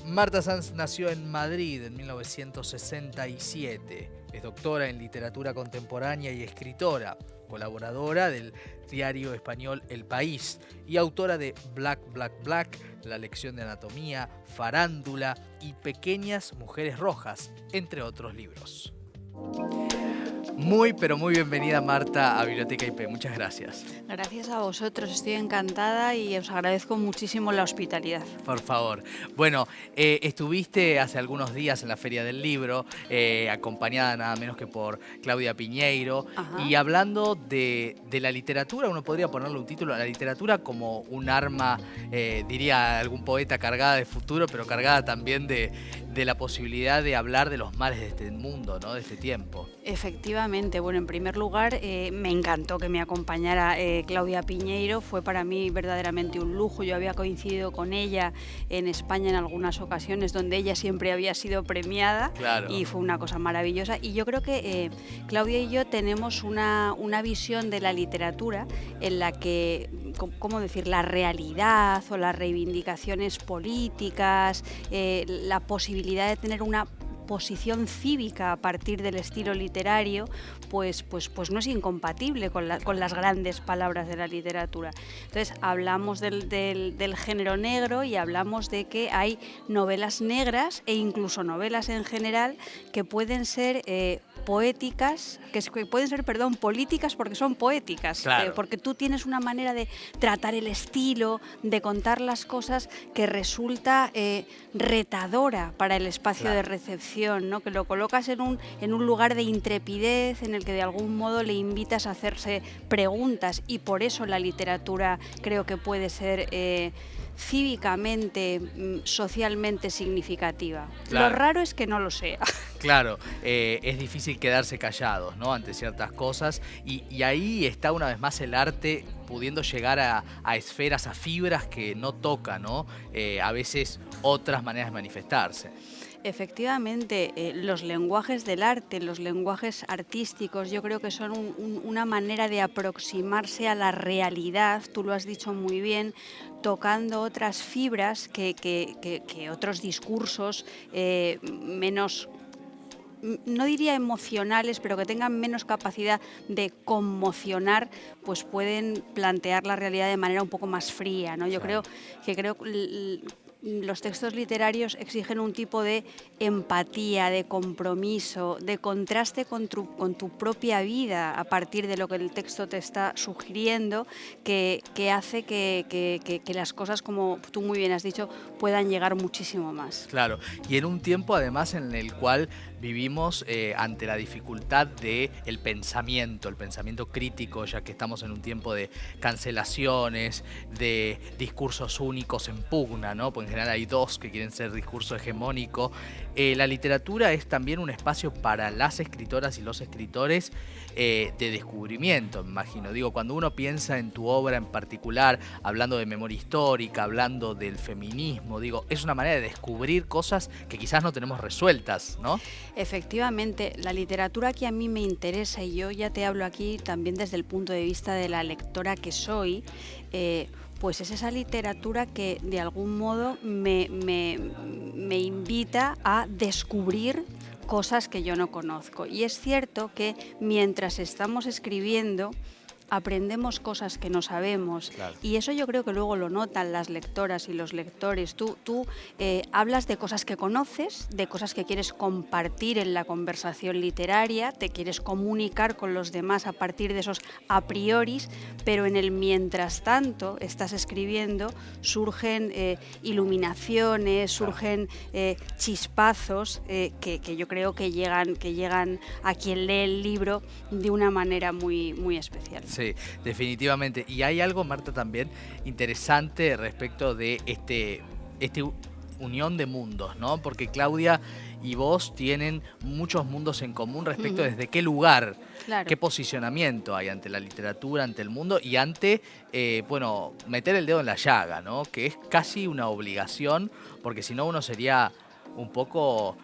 Marta Sanz nació en Madrid en 1967. Es doctora en literatura contemporánea y escritora, colaboradora del diario español El País y autora de Black, Black, Black, La lección de anatomía, Farándula y Pequeñas mujeres rojas, entre otros libros. Muy, pero muy bienvenida, Marta, a Biblioteca IP. Muchas gracias. Gracias a vosotros, estoy encantada y os agradezco muchísimo la hospitalidad. Por favor. Bueno, estuviste hace algunos días en la Feria del Libro, acompañada nada menos que por Claudia Piñeiro, Ajá. y hablando de la literatura, uno podría ponerle un título a la literatura como un arma, diría algún poeta, cargada de futuro, pero cargada también de la posibilidad de hablar de los males de este mundo, ¿no? De este tiempo. Efectivamente, bueno, en primer lugar, me encantó que me acompañara Claudia Piñeiro, fue para mí verdaderamente un lujo. Yo había coincidido con ella en España en algunas ocasiones donde ella siempre había sido premiada. Claro. Y fue una cosa maravillosa. Y yo creo que Claudia y yo tenemos una visión de la literatura en la que, ¿cómo decir?, la realidad o las reivindicaciones políticas, la posibilidad de tener una posición cívica a partir del estilo literario, pues no es incompatible con las grandes palabras de la literatura. Entonces hablamos del género negro y hablamos de que hay novelas negras e incluso novelas en general que pueden ser poéticas, que pueden ser, políticas porque son poéticas, Claro. porque tú tienes una manera de tratar el estilo, de contar las cosas que resulta retadora para el espacio Claro. de recepción, ¿no? Que lo colocas en un lugar de intrepidez en el que de algún modo le invitas a hacerse preguntas, y por eso la literatura creo que puede ser cívicamente, socialmente significativa. Claro. Lo raro es que no lo sea. Claro, es difícil quedarse callados, ¿no?, ante ciertas cosas, y ahí está una vez más el arte pudiendo llegar a esferas, a fibras que no toca, ¿no? A veces otras maneras de manifestarse. Efectivamente, los lenguajes del arte, los lenguajes artísticos, yo creo que son una manera de aproximarse a la realidad, tú lo has dicho muy bien, tocando otras fibras que otros discursos menos, no diría emocionales, pero que tengan menos capacidad de conmocionar, pues pueden plantear la realidad de manera un poco más fría, ¿no? Yo Claro. creo los textos literarios exigen un tipo de empatía, de compromiso, de contraste con tu propia vida a partir de lo que el texto te está sugiriendo, que hace que las cosas, como tú muy bien has dicho, puedan llegar muchísimo más. Claro, y en un tiempo además en el cual vivimos ante la dificultad del pensamiento, el pensamiento crítico, ya que estamos en un tiempo de cancelaciones, de discursos únicos en pugna, ¿no? Porque en general hay dos que quieren ser discurso hegemónico. La literatura es también un espacio para las escritoras y los escritores de descubrimiento, me imagino. Digo, cuando uno piensa en tu obra en particular, hablando de memoria histórica, hablando del feminismo, digo, es una manera de descubrir cosas que quizás no tenemos resueltas, ¿no? Efectivamente, la literatura que a mí me interesa, y yo ya te hablo aquí también desde el punto de vista de la lectora que soy, pues es esa literatura que de algún modo me invita a descubrir cosas que yo no conozco. Y es cierto que mientras estamos escribiendo, aprendemos cosas que no sabemos. Claro. Y eso yo creo que luego lo notan las lectoras y los lectores. Tú hablas de cosas que conoces, de cosas que quieres compartir en la conversación literaria, te quieres comunicar con los demás a partir de esos a prioris, pero en el mientras tanto estás escribiendo, surgen iluminaciones, surgen chispazos que yo creo que llegan a quien lee el libro de una manera muy, muy especial. Sí, definitivamente. Y hay algo, Marta, también interesante respecto de este unión de mundos, ¿no? Porque Claudia y vos tienen muchos mundos en común respecto desde qué lugar, Claro. qué posicionamiento hay ante la literatura, ante el mundo y ante, meter el dedo en la llaga, ¿no? Que es casi una obligación, porque si no uno sería un poco,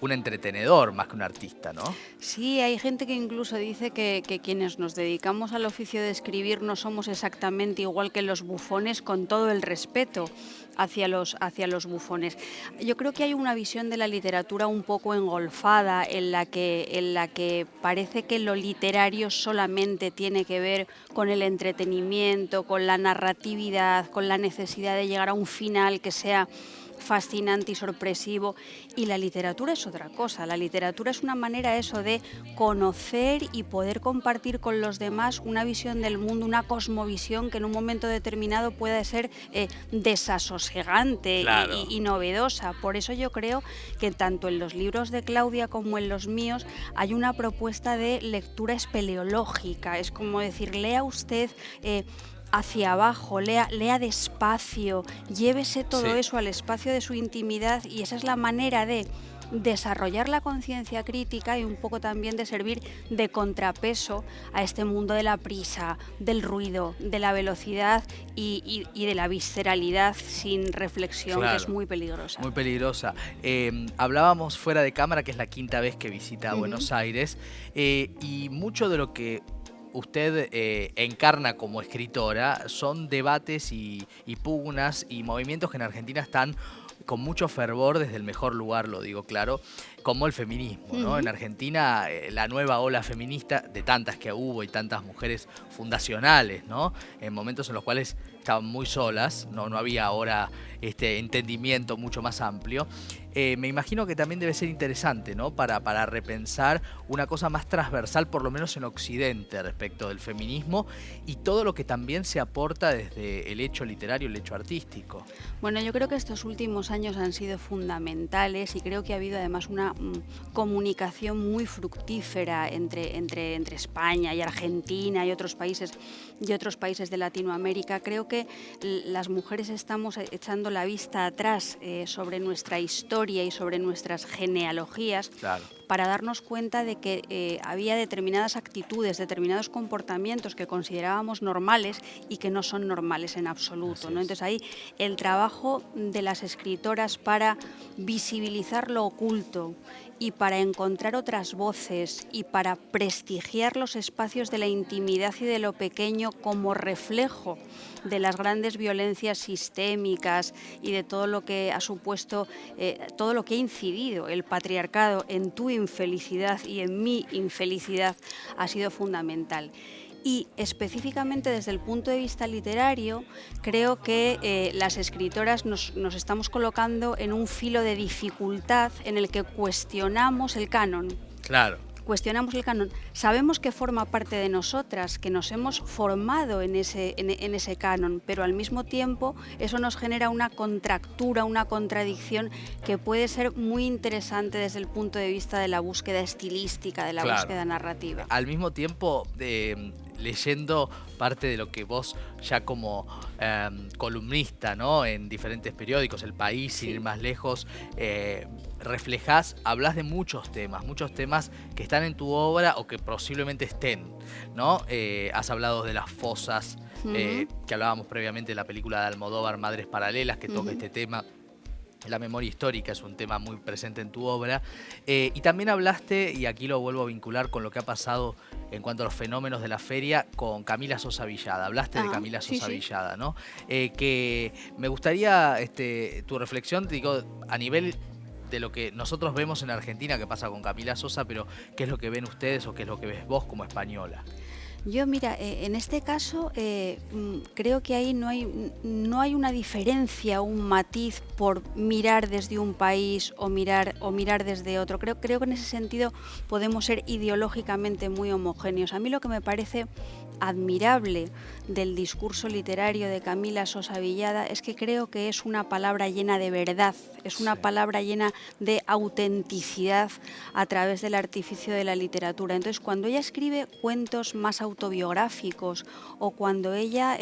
un entretenedor más que un artista, ¿no? Sí, hay gente que incluso dice que quienes nos dedicamos al oficio de escribir no somos exactamente igual que los bufones, con todo el respeto hacia los bufones. Yo creo que hay una visión de la literatura un poco engolfada en la que parece que lo literario solamente tiene que ver con el entretenimiento, con la narratividad, con la necesidad de llegar a un final que sea fascinante y sorpresivo, y la literatura es otra cosa. La literatura es una manera eso de conocer y poder compartir con los demás una visión del mundo, una cosmovisión que en un momento determinado puede ser desasosegante Claro. y novedosa. Por eso yo creo que tanto en los libros de Claudia como en los míos hay una propuesta de lectura espeleológica. Es como decir, lea usted hacia abajo, lea despacio, llévese todo Sí. eso al espacio de su intimidad, y esa es la manera de desarrollar la conciencia crítica y un poco también de servir de contrapeso a este mundo de la prisa, del ruido, de la velocidad y de la visceralidad sin reflexión, que es Claro, muy peligrosa. muy peligrosa. Hablábamos fuera de cámara, que es la quinta vez que visita Ujú. Buenos Aires, y mucho de lo que usted encarna como escritora son debates y pugnas y movimientos que en Argentina están con mucho fervor desde el mejor lugar, lo digo claro, como el feminismo, ¿no? En Ujú. Argentina, la nueva ola feminista, de tantas que hubo y tantas mujeres fundacionales, ¿no? En momentos en los cuales estaban muy solas, no había ahora este entendimiento mucho más amplio. Me imagino que también debe ser interesante, ¿no? Para repensar una cosa más transversal, por lo menos en Occidente, respecto del feminismo y todo lo que también se aporta desde el hecho literario, el hecho artístico. Bueno, yo creo que estos últimos años han sido fundamentales, y creo que ha habido además una comunicación muy fructífera entre España y Argentina y otros países de Latinoamérica. Creo que las mujeres estamos echando la vista atrás sobre nuestra historia y sobre nuestras genealogías, Claro, para darnos cuenta de que había determinadas actitudes, determinados comportamientos que considerábamos normales y que no son normales en absoluto, así ¿no? es. Entonces ahí el trabajo de las escritoras para visibilizar lo oculto y para encontrar otras voces y para prestigiar los espacios de la intimidad y de lo pequeño como reflejo de las grandes violencias sistémicas y de todo lo que ha supuesto, todo lo que ha incidido el patriarcado en tu infelicidad y en mi infelicidad, ha sido fundamental. Y específicamente desde el punto de vista literario, creo que las escritoras nos estamos colocando en un filo de dificultad en el que cuestionamos el canon. Claro. Cuestionamos el canon, sabemos que forma parte de nosotras, que nos hemos formado en ese canon, pero al mismo tiempo eso nos genera una contractura, una contradicción que puede ser muy interesante desde el punto de vista de la búsqueda estilística, de la Claro. búsqueda narrativa. Al mismo tiempo, leyendo parte de lo que vos ya como columnista, ¿no? En diferentes periódicos, El País, sin ir Sí. más lejos, reflejás, hablas de muchos temas que están en tu obra o que posiblemente estén, ¿no? Has hablado de las fosas, Ujú, que hablábamos previamente de la película de Almodóvar, Madres Paralelas, que toca ujú. este tema. La memoria histórica es un tema muy presente en tu obra. Y también hablaste, y aquí lo vuelvo a vincular con lo que ha pasado en cuanto a los fenómenos de la feria, con Camila Sosa Villada. Hablaste de Ah, Camila sí, Sosa sí. Villada, ¿no? Que me gustaría tu reflexión, digo, a nivel de lo que nosotros vemos en Argentina que pasa con Camila Sosa, pero ¿qué es lo que ven ustedes o qué es lo que ves vos como española? Yo, mira, en este caso creo que ahí no hay una diferencia, un matiz por mirar desde un país o mirar desde otro. Creo que en ese sentido podemos ser ideológicamente muy homogéneos. A mí lo que me parece admirable del discurso literario de Camila Sosa Villada es que creo que es una palabra llena de verdad, es una Sí, palabra llena de autenticidad a través del artificio de la literatura. Entonces, cuando ella escribe cuentos más auténticos, autobiográficos o cuando ella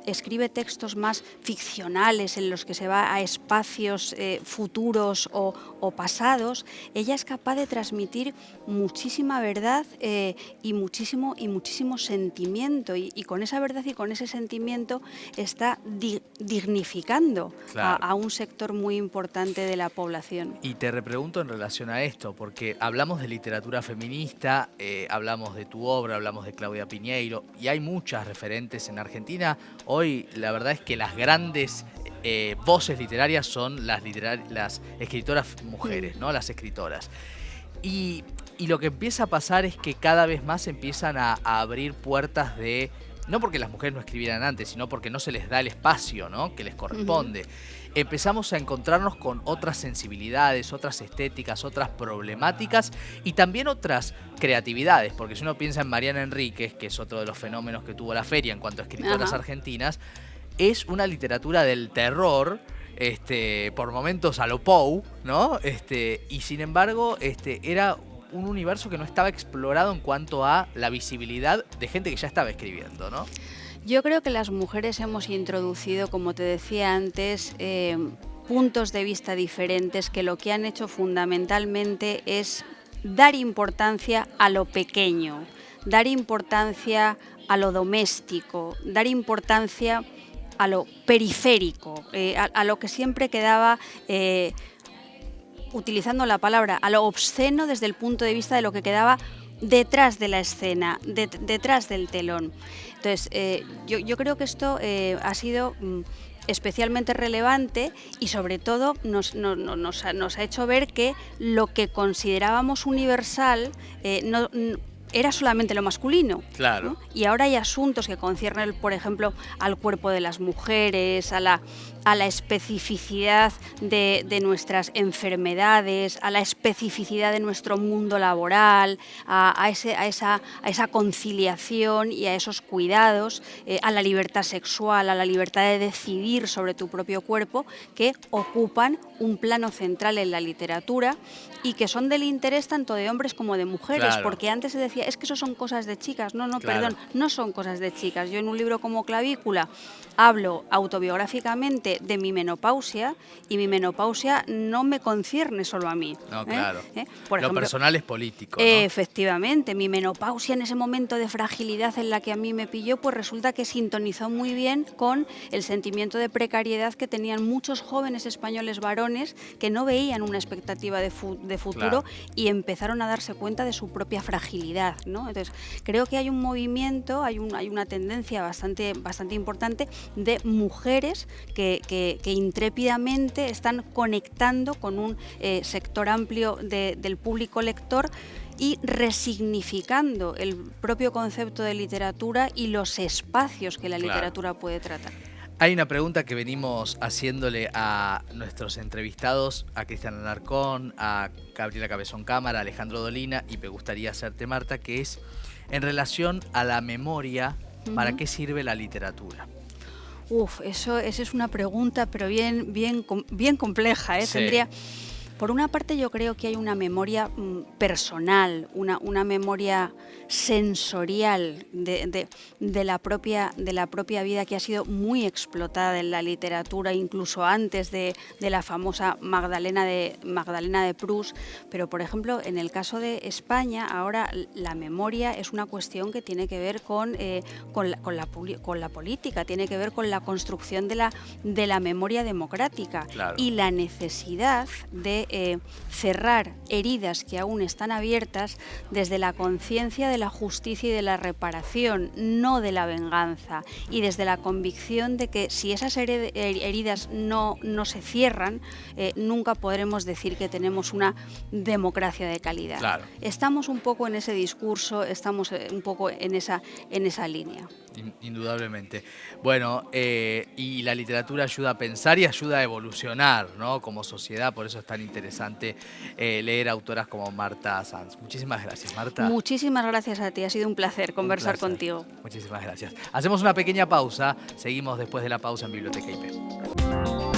escribe textos más ficcionales en los que se va a espacios futuros o pasados, ella es capaz de transmitir muchísima verdad y muchísimo sentimiento, y con esa verdad y con ese sentimiento está dignificando a un sector muy importante de la población. Y te repregunto en relación a esto, porque hablamos de literatura feminista, hablamos de tu obra, hablamos de Claudia Piñeiro, y hay muchas referentes en Argentina. Hoy la verdad es que las grandes voces literarias son las escritoras mujeres, ¿no? Las escritoras. Y lo que empieza a pasar es que cada vez más empiezan a abrir puertas de... No porque las mujeres no escribieran antes, sino porque no se les da el espacio, ¿no?, que les corresponde. Empezamos a encontrarnos con otras sensibilidades, otras estéticas, otras problemáticas y también otras creatividades. Porque si uno piensa en Mariana Enríquez, que es otro de los fenómenos que tuvo la feria en cuanto a escritoras argentinas, es una literatura del terror, por momentos a lo Poe, ¿no? Y sin embargo, era un universo que no estaba explorado en cuanto a la visibilidad de gente que ya estaba escribiendo, ¿no? Yo creo que las mujeres hemos introducido, como te decía antes, puntos de vista diferentes que lo que han hecho fundamentalmente es dar importancia a lo pequeño, dar importancia a lo doméstico, dar importancia a lo periférico, a lo que siempre quedaba... utilizando la palabra, a lo obsceno desde el punto de vista de lo que quedaba detrás de la escena, detrás del telón. Entonces, yo creo que esto ha sido especialmente relevante y sobre todo nos ha hecho ver que lo que considerábamos universal era solamente lo masculino. Claro. ¿No? Y ahora hay asuntos que conciernen, por ejemplo, al cuerpo de las mujeres, a la especificidad de nuestras enfermedades, a la especificidad de nuestro mundo laboral, a esa conciliación y a esos cuidados, a la libertad sexual, a la libertad de decidir sobre tu propio cuerpo, que ocupan un plano central en la literatura y que son del interés tanto de hombres como de mujeres, claro. Porque antes se decía, es que eso son cosas de chicas. No, claro. Perdón, no son cosas de chicas. Yo en un libro como Clavícula hablo autobiográficamente de mi menopausia y mi menopausia no me concierne solo a mí. No, claro. Por ejemplo, lo personal es político, ¿no? Efectivamente, mi menopausia en ese momento de fragilidad en la que a mí me pilló, pues resulta que sintonizó muy bien con el sentimiento de precariedad que tenían muchos jóvenes españoles varones que no veían una expectativa de futuro, claro. Y empezaron a darse cuenta de su propia fragilidad, ¿no? Entonces, creo que hay un movimiento, hay una tendencia bastante importante de mujeres que intrépidamente están conectando con un sector amplio del público lector y resignificando el propio concepto de literatura y los espacios que la literatura puede tratar. Hay una pregunta que venimos haciéndole a nuestros entrevistados, a Cristian Alarcón, a Gabriela Cabezón Cámara, a Alejandro Dolina, y me gustaría hacerte, Marta, que es en relación a la memoria, ¿para qué sirve la literatura? Esa es una pregunta, pero bien compleja, ¿eh? Sí. Por una parte, yo creo que hay una memoria personal, una memoria sensorial de la propia vida que ha sido muy explotada en la literatura, incluso antes de la famosa Magdalena de Proust. Pero, por ejemplo, en el caso de España, ahora la memoria es una cuestión que tiene que ver con la política, tiene que ver con la construcción de la memoria democrática, claro. Y la necesidad de cerrar heridas que aún están abiertas desde la conciencia de la justicia y de la reparación, no de la venganza, y desde la convicción de que si esas heridas no se cierran, nunca podremos decir que tenemos una democracia de calidad. Claro. Estamos un poco en ese discurso, estamos un poco en esa línea. Indudablemente. Bueno, y la literatura ayuda a pensar y ayuda a evolucionar, ¿no?, como sociedad, por eso es tan interesante leer autoras como Marta Sanz. Muchísimas gracias, Marta. Muchísimas gracias a ti, ha sido un placer conversar contigo. Muchísimas gracias. Hacemos una pequeña pausa, seguimos después de la pausa en Biblioteca IP.